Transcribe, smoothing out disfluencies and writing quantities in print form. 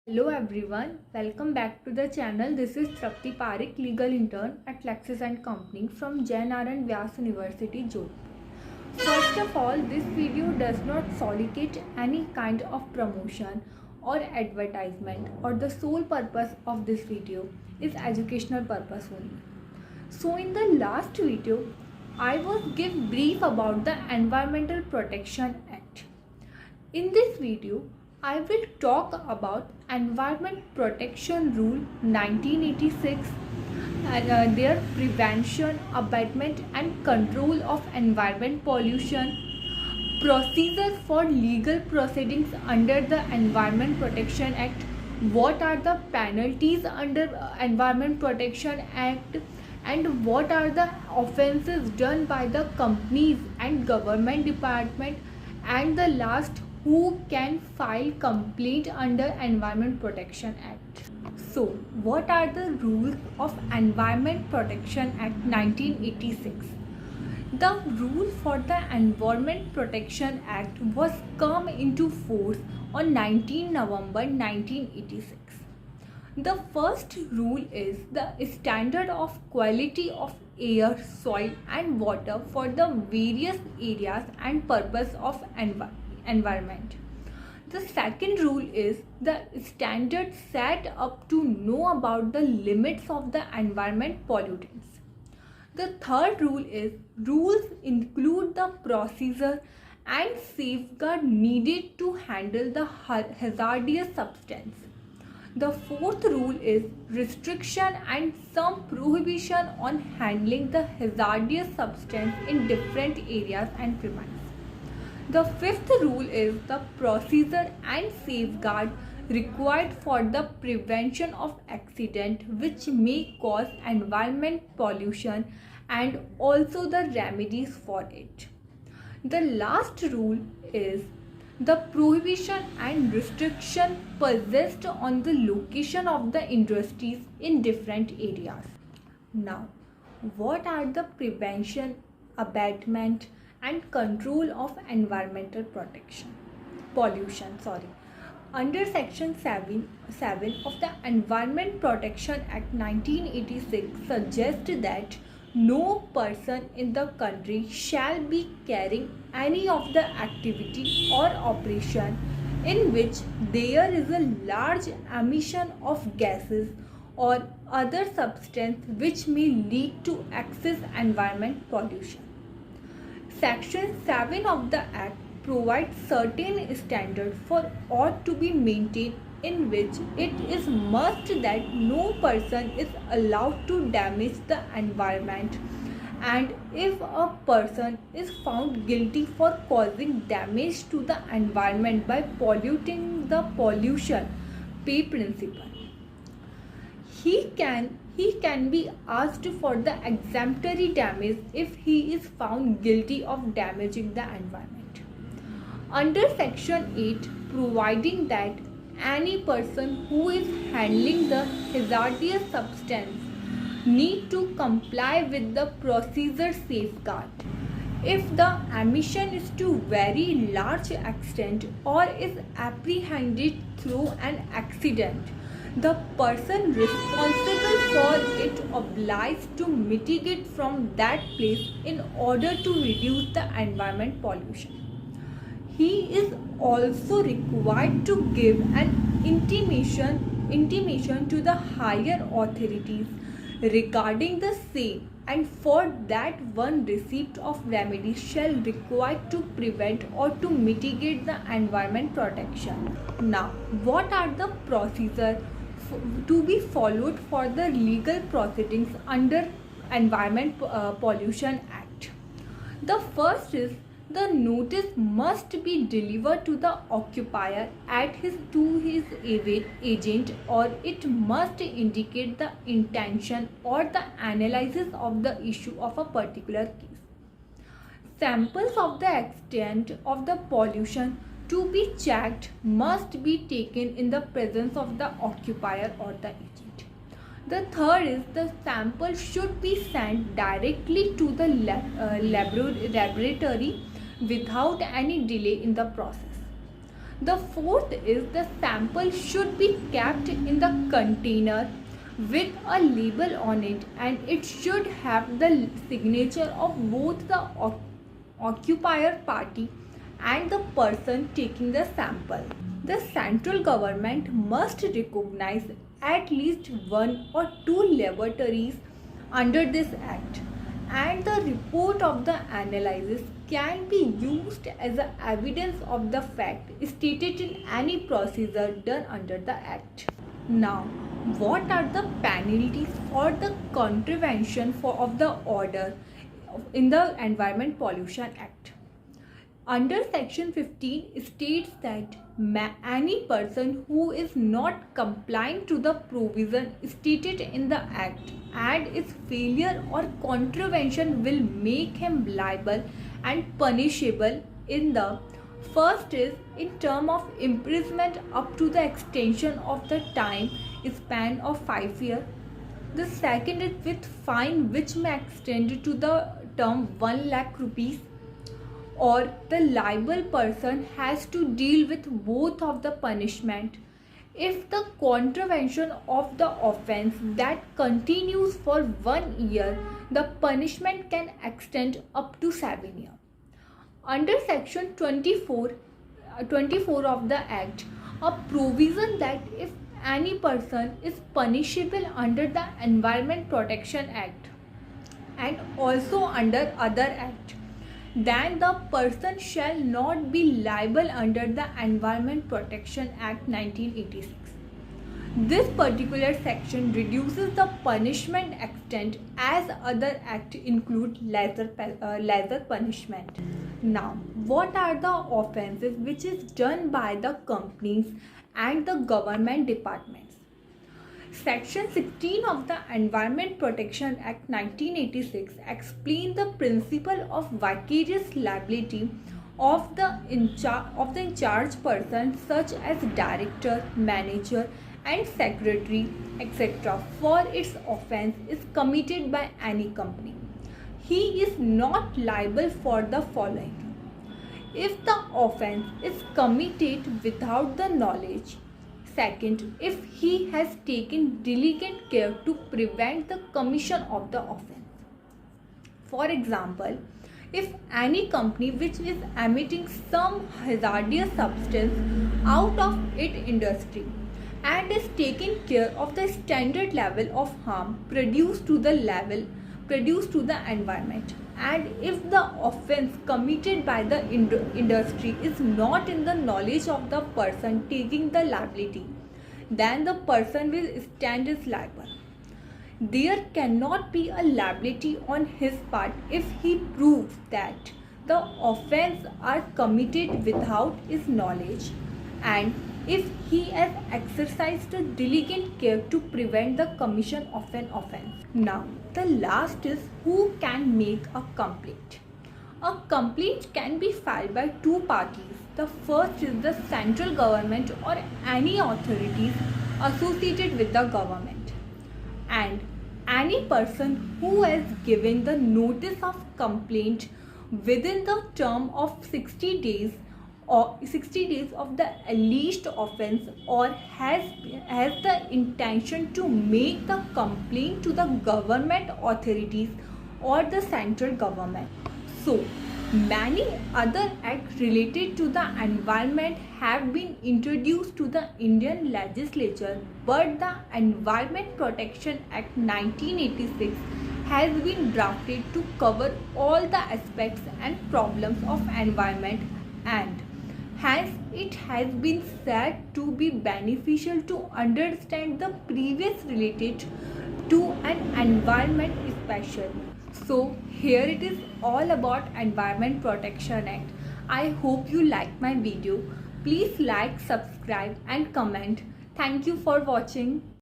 Hello everyone, welcome back to the channel. This is Trapti Parik, legal intern at Lexis and Company from Jain Naran Vyas University, Jodhpur. First of all, this video does not solicit any kind of promotion or advertisement, or the sole purpose of this video is educational purpose only. So in the last video, I was give brief about the Environmental Protection Act. In this video, I will talk about Environment Protection Rule 1986 and their prevention, abatement and control of environment pollution, procedures for legal proceedings under the Environment Protection Act, what are the penalties under Environment Protection Act, and what are the offences done by the companies and government department, and the last, who can file complaint under Environment Protection Act. So, what are the rules of Environment Protection Act 1986? The rule for the Environment Protection Act was come into force on 19 November 1986. The first rule is the standard of quality of air, soil and water for the various areas and purpose of environment. The second rule is the standard set up to know about the limits of the environment pollutants. The third rule is rules include the procedure and safeguard needed to handle the hazardous substance. The fourth rule is restriction and some prohibition on handling the hazardous substance in different areas and premises. The fifth rule is the procedure and safeguard required for the prevention of accident which may cause environment pollution and also the remedies for it. The last rule is the prohibition and restriction possessed on the location of the industries in different areas. Now, what are the prevention, abatement and control of environmental pollution? Under section 7 of the Environment Protection Act 1986 suggests that no person in the country shall be carrying any of the activity or operation in which there is a large emission of gases or other substance which may lead to excess environment pollution. Section 7 of the Act provides certain standards for ought to be maintained in which it is must that no person is allowed to damage the environment, and if a person is found guilty for causing damage to the environment by polluting the pollution pay principle, he can be asked for the exemplary damage if he is found guilty of damaging the environment. Under section 8, providing that any person who is handling the hazardous substance need to comply with the procedure safeguard. If the emission is to very large extent or is apprehended through an accident, the person responsible for it obliged to mitigate from that place in order to reduce the environment pollution. He is also required to give an intimation to the higher authorities regarding the same, and for that one receipt of remedy shall require to prevent or to mitigate the environment protection. Now, what are the procedures to be followed for the legal proceedings under Environment Pollution Act? The first is the notice must be delivered to the occupier to his agent, or it must indicate the intention or the analysis of the issue of a particular case. Samples of the extent of the pollution to be checked must be taken in the presence of the occupier or the agent. The third is the sample should be sent directly to the laboratory without any delay in the process. The fourth is the sample should be kept in the container with a label on it, and it should have the signature of both the occupier party and the person taking the sample. The central government must recognize at least one or two laboratories under this act, and the report of the analysis can be used as a evidence of the fact stated in any procedure done under the act. Now, what are the penalties for the contravention of the order in the Environment Pollution Act? Under section 15 states that any person who is not complying to the provision stated in the act and its failure or contravention will make him liable and punishable in the first is in term of imprisonment up to the extension of the time span of 5 years. The second is with fine which may extend to the term 1 lakh rupees, or the liable person has to deal with both of the punishment if the contravention of the offense that continues for 1 year. The punishment can extend up to 7 years. Under section 24 of the act, a provision that if any person is punishable under the Environment Protection Act and also under other act, then the person shall not be liable under the Environment Protection Act 1986. This particular section reduces the punishment extent as other acts include lesser punishment. Now, what are the offences which is done by the companies and the government departments? Section 16 of the Environment Protection Act 1986 explains the principle of vicarious liability of the in charge person such as director, manager and secretary, etc. for its offence is committed by any company. He is not liable for the following: if the offence is committed without the knowledge. Second, if he has taken diligent care to prevent the commission of the offence. For example, if any company which is emitting some hazardous substance out of its industry and is taking care of the standard level of harm produced to the environment, and if the offence committed by the industry is not in the knowledge of the person taking the liability, then the person will stand as liable. There cannot be a liability on his part if he proves that the offence are committed without his knowledge and if he has exercised a diligent care to prevent the commission of an offence. Now, the last is who can make a complaint. A complaint can be filed by two parties. The first is the central government or any authorities associated with the government, and any person who has given the notice of complaint within the term of 60 days or 60 days of the alleged offence or has the intention to make the complaint to the government authorities or the central government. So, many other acts related to the environment have been introduced to the Indian legislature, but the Environment Protection Act 1986 has been drafted to cover all the aspects and problems of environment, and hence it has been said to be beneficial to understand the previous related to an environment especially. So here it is all about Environment Protection Act. I hope you like my video. Please like, subscribe and comment. Thank you for watching.